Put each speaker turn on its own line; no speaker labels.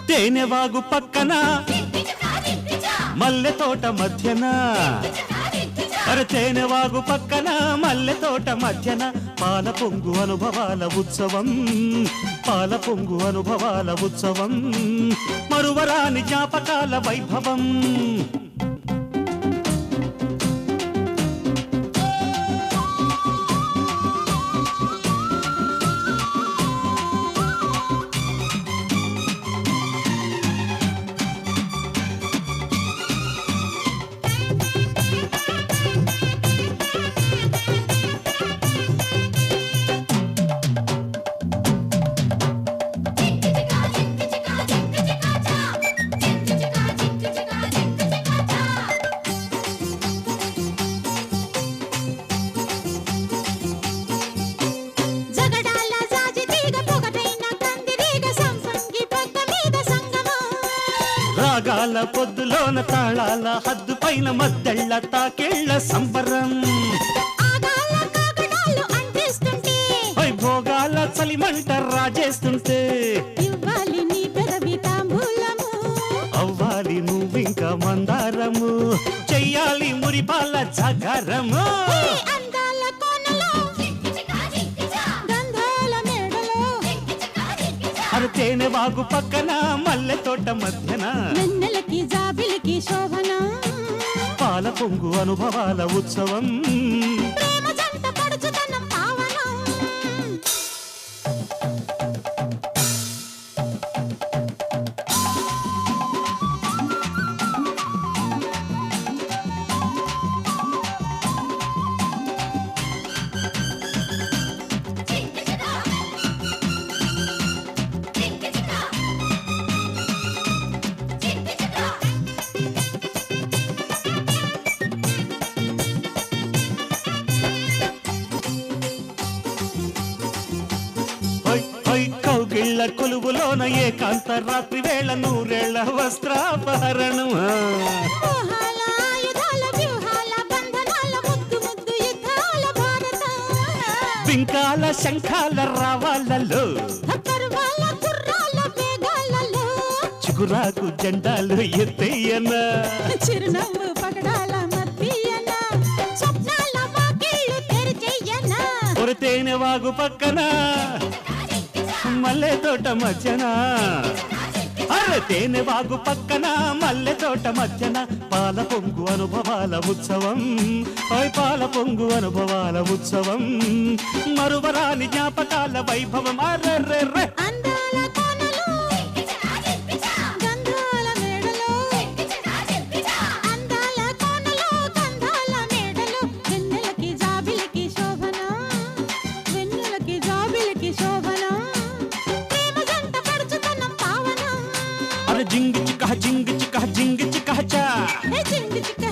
తేనెవాగు పక్కన మల్లె తోట మధ్యన అరే తేనెవాగు పక్కన మల్లె తోట మధ్యన పాల పొంగు అనుభవాల ఉత్సవం పాల పొంగు అనుభవాల ఉత్సవం మరువరాని జ్ఞాపకాల వైభవం రాగాల పొద్దులోన తాళాల హద్దు పైన మద్దెళ్ళ తాకేళ్ల సంబరం భోగాల చలిమంట రాజేస్తుంటే అవ్వాలి నువ్వింకా మందారము చెయ్యాలి మురిపాల జాగారము తేనెవాగు పక్కన మల్లె తోట మధ్యన
వెన్నెలకి జాబిలికి శోభన
పాల పొంగు అనుభవాల ఉత్సవం
ప్రేమ జంట పడుచుదనం పావనం
కౌగిళ్ళ కొలువులోన ఏకాంత రాత్రి వేళ నూరేళ్ల వస్త్రాపహరణం బింకాల శంఖాల రావాలలో చిగురాకు జెండాలు ఎత్తయ్యనా
చిరునవ్వు పగడాల మధ్యన స్వప్నాల వాకిళ్ళు తెరిచెయ్యనా
తేనెవాగు పక్కన మల్లె తోట మధ్యన అరే తేనెవాగు పక్కన మల్లె తోట మధ్యన పాల పొంగు అనుభవాల ఉత్సవం పాల పొంగు అనుభవాల ఉత్సవం మరువరాని జ్ఞాపకాల వైభవం అర్రెర్రె
అందాల కోనలు గంధాల మేడలో అందాల కోనలు గంధాల మేడలో వెన్నెలకి జాబిలికి శోభన వెన్నెలకి జాబిలికి శోభన
జింగ్ చిక్క జింగ్ చిక్క జింగ్ చిక్క చా
జింగ్ చిక్క